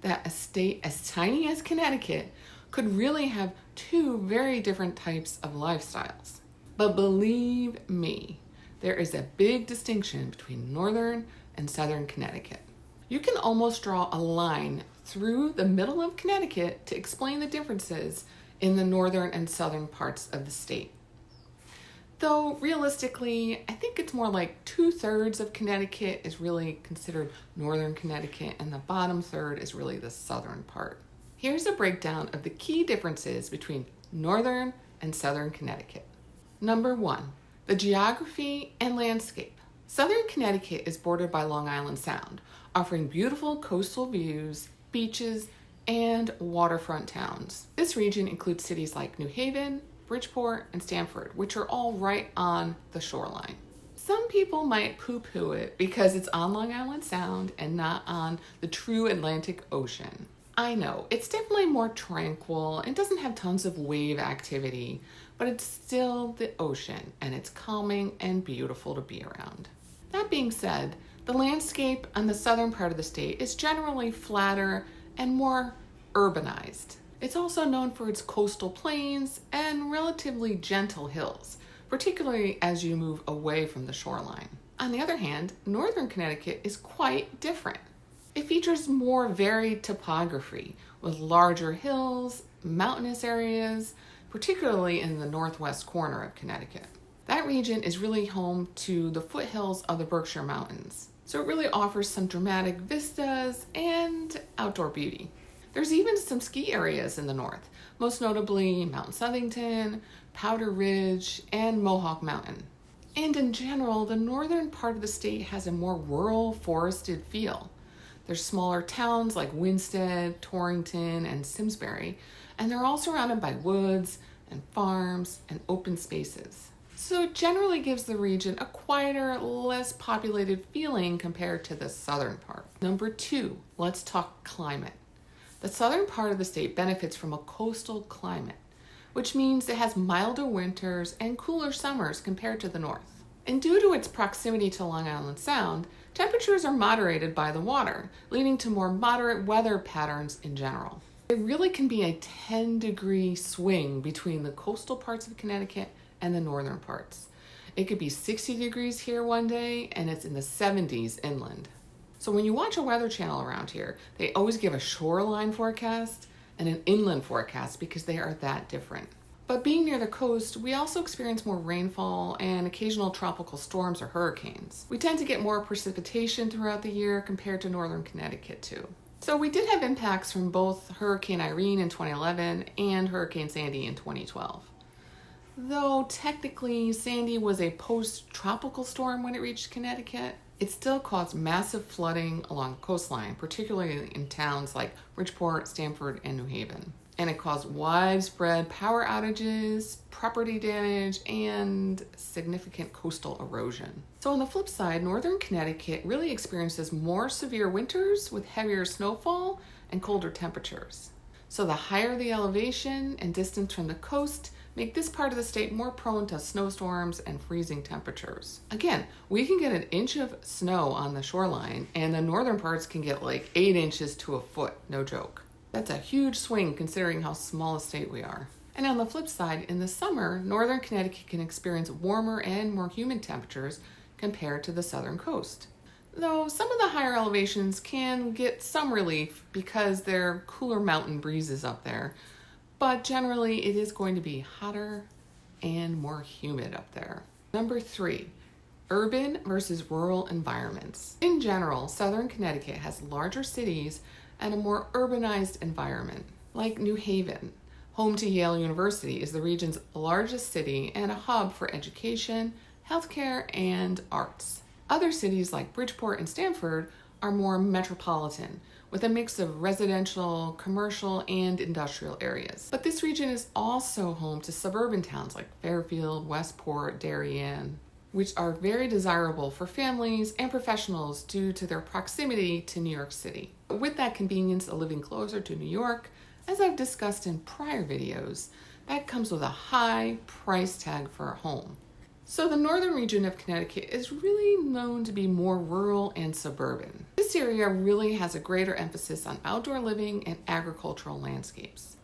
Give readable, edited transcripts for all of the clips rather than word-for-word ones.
that a state as tiny as Connecticut could really have two very different types of lifestyles. But believe me, there is a big distinction between northern and southern Connecticut. You can almost draw a line through the middle of Connecticut to explain the differences in the northern and southern parts of the state. Though realistically, I think it's more like 2/3 of Connecticut is really considered northern Connecticut and the bottom third is really the southern part. Here's a breakdown of the key differences between northern and southern Connecticut. Number 1, the geography and landscape. Southern Connecticut is bordered by Long Island Sound, offering beautiful coastal views, beaches, and waterfront towns. This region includes cities like New Haven, Bridgeport, and Stamford, which are all right on the shoreline. Some people might poo-poo it because it's on Long Island Sound and not on the true Atlantic Ocean. I know, it's definitely more tranquil and doesn't have tons of wave activity, but it's still the ocean and it's calming and beautiful to be around. That being said, the landscape on the southern part of the state is generally flatter and more urbanized. It's also known for its coastal plains and relatively gentle hills, particularly as you move away from the shoreline. On the other hand, northern Connecticut is quite different. It features more varied topography with larger hills, mountainous areas, particularly in the northwest corner of Connecticut. That region is really home to the foothills of the Berkshire Mountains, so it really offers some dramatic vistas and outdoor beauty. There's even some ski areas in the north, most notably Mount Southington, Powder Ridge, and Mohawk Mountain. And in general, the northern part of the state has a more rural, forested feel. There's smaller towns like Winsted, Torrington, and Simsbury, and they're all surrounded by woods and farms and open spaces. So it generally gives the region a quieter, less populated feeling compared to the southern part. Number 2, let's talk climate. The southern part of the state benefits from a coastal climate, which means it has milder winters and cooler summers compared to the north. And due to its proximity to Long Island Sound, temperatures are moderated by the water, leading to more moderate weather patterns in general. It really can be a 10-degree swing between the coastal parts of Connecticut and the northern parts. It could be 60 degrees here one day and it's in the 70s inland. So when you watch a weather channel around here, they always give a shoreline forecast and an inland forecast because they are that different. But being near the coast, we also experience more rainfall and occasional tropical storms or hurricanes. We tend to get more precipitation throughout the year compared to northern Connecticut too. So we did have impacts from both Hurricane Irene in 2011 and Hurricane Sandy in 2012. Though technically Sandy was a post-tropical storm when it reached Connecticut, it still caused massive flooding along the coastline, particularly in towns like Bridgeport, Stamford, and New Haven. And it caused widespread power outages, property damage, and significant coastal erosion. So on the flip side, northern Connecticut really experiences more severe winters with heavier snowfall and colder temperatures. So the higher the elevation and distance from the coast make this part of the state more prone to snowstorms and freezing temperatures. Again, we can get an inch of snow on the shoreline, and the northern parts can get like 8 inches to a foot, no joke. That's a huge swing considering how small a state we are. And on the flip side, in the summer, northern Connecticut can experience warmer and more humid temperatures compared to the southern coast. Though some of the higher elevations can get some relief because there are cooler mountain breezes up there, but generally it is going to be hotter and more humid up there. Number 3, urban versus rural environments. In general, southern Connecticut has larger cities and a more urbanized environment. Like New Haven, home to Yale University, is the region's largest city and a hub for education, healthcare, and arts. Other cities like Bridgeport and Stamford are more metropolitan, with a mix of residential, commercial, and industrial areas. But this region is also home to suburban towns like Fairfield, Westport, Darien, which are very desirable for families and professionals due to their proximity to New York City. With that convenience of living closer to New York, as I've discussed in prior videos, that comes with a high price tag for a home. So the northern region of Connecticut is really known to be more rural and suburban. This area really has a greater emphasis on outdoor living and agricultural landscapes.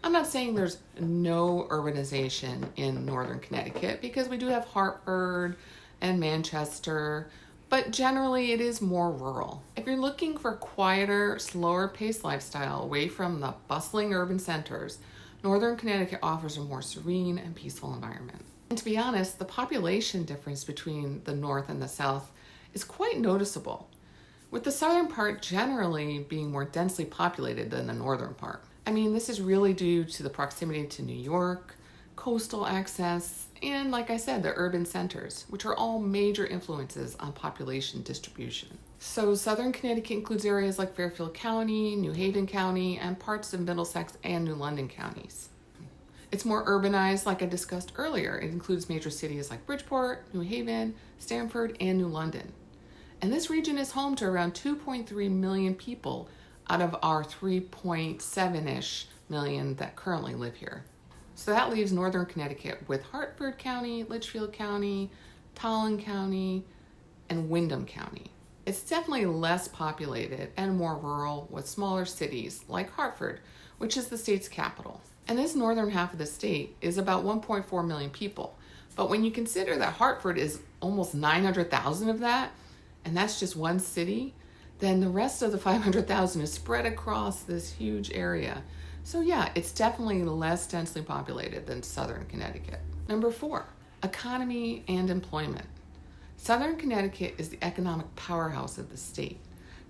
I'm not saying there's no urbanization in northern Connecticut, because we do have Hartford and Manchester, but generally it is more rural. If you're looking for a quieter, slower paced lifestyle away from the bustling urban centers, northern Connecticut offers a more serene and peaceful environment. And to be honest, the population difference between the north and the south is quite noticeable, with the southern part generally being more densely populated than the northern part. I mean, this is really due to the proximity to New York, coastal access, and like I said, the urban centers, which are all major influences on population distribution. So southern Connecticut includes areas like Fairfield County, New Haven County, and parts of Middlesex and New London counties. It's more urbanized, like I discussed earlier. It includes major cities like Bridgeport, New Haven, Stamford, and New London. And this region is home to around 2.3 million people out of our 3.7-ish million that currently live here. So that leaves northern Connecticut with Hartford County, Litchfield County, Tolland County, and Windham County. It's definitely less populated and more rural, with smaller cities like Hartford, which is the state's capital. And this northern half of the state is about 1.4 million people. But when you consider that Hartford is almost 900,000 of that, and that's just one city, then the rest of the 500,000 is spread across this huge area. So yeah, it's definitely less densely populated than southern Connecticut. Number 4, economy and employment. Southern Connecticut is the economic powerhouse of the state.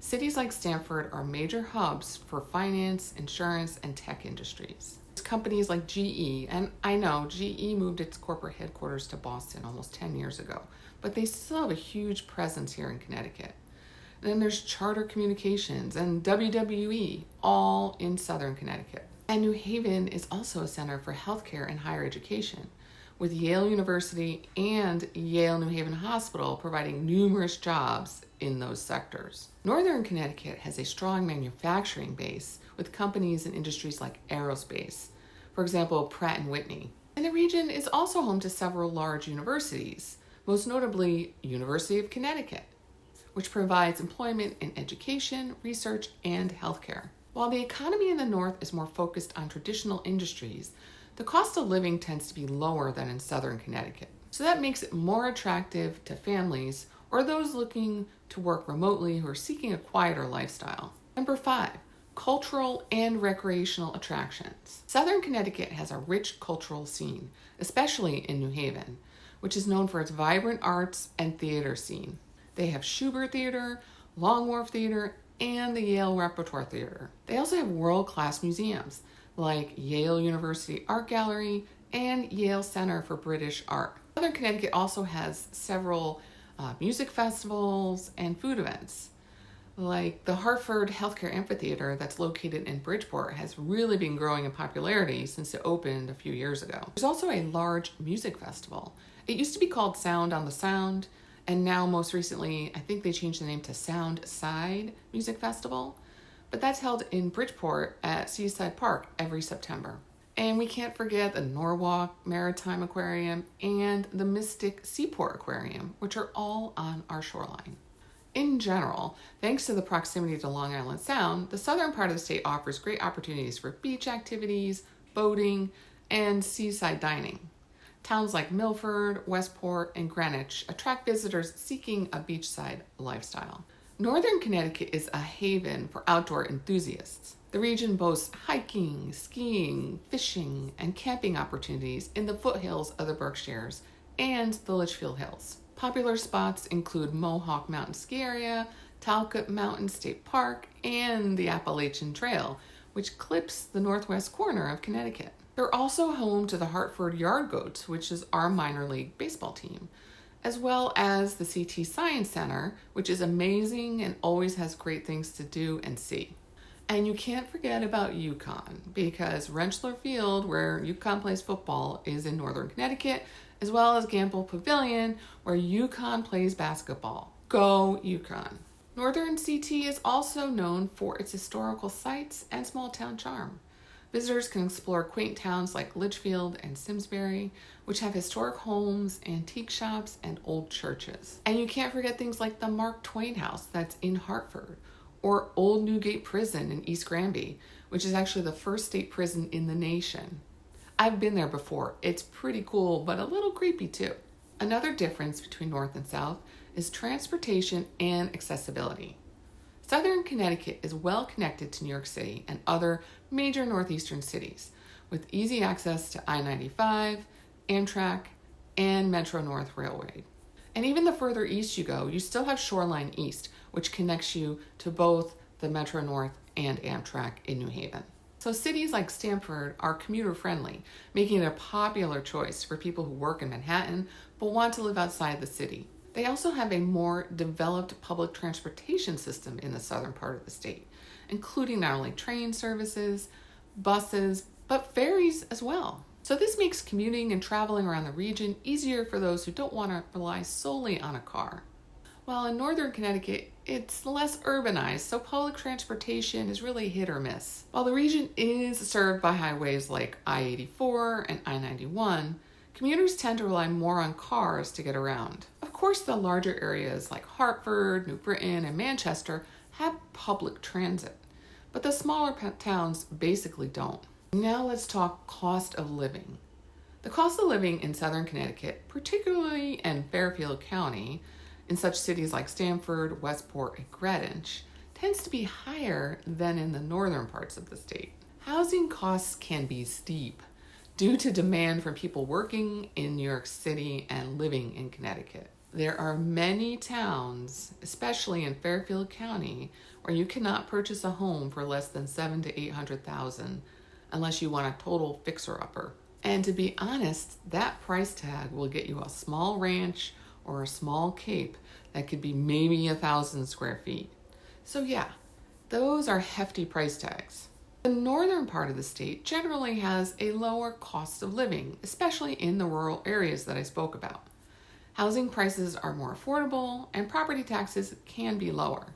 Cities like Stamford are major hubs for finance, insurance, and tech industries. Companies like GE, and I know GE moved its corporate headquarters to Boston almost 10 years ago, but they still have a huge presence here in Connecticut. And then there's Charter Communications and WWE, all in southern Connecticut. And New Haven is also a center for healthcare and higher education, with Yale University and Yale New Haven Hospital providing numerous jobs in those sectors. Northern Connecticut has a strong manufacturing base with companies in industries like aerospace, for example, Pratt & Whitney. And the region is also home to several large universities, most notably University of Connecticut, which provides employment in education, research, and healthcare. While the economy in the north is more focused on traditional industries, the cost of living tends to be lower than in southern Connecticut. So that makes it more attractive to families or those looking to work remotely who are seeking a quieter lifestyle. Number 5, cultural and recreational attractions. Southern Connecticut has a rich cultural scene, especially in New Haven, which is known for its vibrant arts and theater scene. They have Shubert Theater, Long Wharf Theater, and the Yale Repertoire Theater. They also have world-class museums like Yale University Art Gallery and Yale Center for British Art. Southern Connecticut also has several music festivals and food events. Like the Hartford Healthcare Amphitheater that's located in Bridgeport has really been growing in popularity since it opened a few years ago. There's also a large music festival. It used to be called Sound on the Sound, and now most recently, I think they changed the name to Sound Side Music Festival. But that's held in Bridgeport at Seaside Park every September. And we can't forget the Norwalk Maritime Aquarium and the Mystic Seaport Aquarium, which are all on our shoreline. In general, thanks to the proximity to Long Island Sound, the southern part of the state offers great opportunities for beach activities, boating, and seaside dining. Towns like Milford, Westport, and Greenwich attract visitors seeking a beachside lifestyle. Northern Connecticut is a haven for outdoor enthusiasts. The region boasts hiking, skiing, fishing, and camping opportunities in the foothills of the Berkshires and the Litchfield Hills. Popular spots include Mohawk Mountain Ski Area, Talcott Mountain State Park, and the Appalachian Trail, which clips the northwest corner of Connecticut. They're also home to the Hartford Yard Goats, which is our minor league baseball team, as well as the CT Science Center, which is amazing and always has great things to do and see. And you can't forget about UConn, because Rentschler Field, where UConn plays football, is in northern Connecticut, as well as Gamble Pavilion, where UConn plays basketball. Go UConn! Northern CT is also known for its historical sites and small town charm. Visitors can explore quaint towns like Litchfield and Simsbury, which have historic homes, antique shops, and old churches. And you can't forget things like the Mark Twain House that's in Hartford, or Old Newgate Prison in East Granby, which is actually the first state prison in the nation. I've been there before. It's pretty cool, but a little creepy too. Another difference between North and South is transportation and accessibility. Southern Connecticut is well connected to New York City and other major northeastern cities, with easy access to I-95, Amtrak, and Metro North Railway. And even the further east you go, you still have Shoreline East, which connects you to both the Metro North and Amtrak in New Haven. So cities like Stamford are commuter friendly, making it a popular choice for people who work in Manhattan but want to live outside the city. They also have a more developed public transportation system in the southern part of the state, including not only train services, buses, but ferries as well. So this makes commuting and traveling around the region easier for those who don't want to rely solely on a car. While in northern Connecticut, it's less urbanized, so public transportation is really hit or miss. While the region is served by highways like I-84 and I-91, commuters tend to rely more on cars to get around. Of course, the larger areas like Hartford, New Britain, and Manchester have public transit, but the smaller towns basically don't. Now let's talk cost of living. The cost of living in southern Connecticut, particularly in Fairfield County, in such cities like Stamford, Westport, and Greenwich, tends to be higher than in the northern parts of the state. Housing costs can be steep due to demand from people working in New York City and living in Connecticut. There are many towns, especially in Fairfield County, where you cannot purchase a home for less than $700,000 to $800,000 unless you want a total fixer-upper. And to be honest, that price tag will get you a small ranch or a small cape that could be maybe 1,000 square feet. So yeah, those are hefty price tags. The northern part of the state generally has a lower cost of living, especially in the rural areas that I spoke about. Housing prices are more affordable and property taxes can be lower.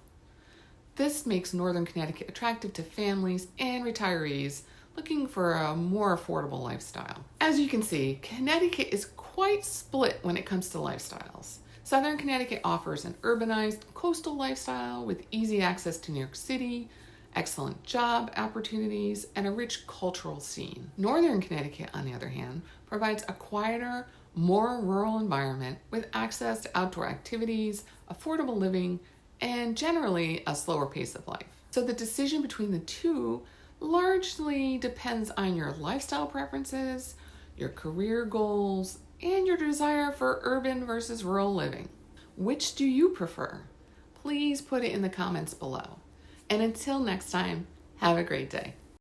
This makes northern Connecticut attractive to families and retirees looking for a more affordable lifestyle. As you can see, Connecticut is quite split when it comes to lifestyles. Southern Connecticut offers an urbanized coastal lifestyle with easy access to New York City, excellent job opportunities, and a rich cultural scene. Northern Connecticut, on the other hand, provides a quieter, more rural environment with access to outdoor activities, affordable living, and generally a slower pace of life. So the decision between the two largely depends on your lifestyle preferences, your career goals, and your desire for urban versus rural living. Which do you prefer? Please put it in the comments below. And until next time, have a great day.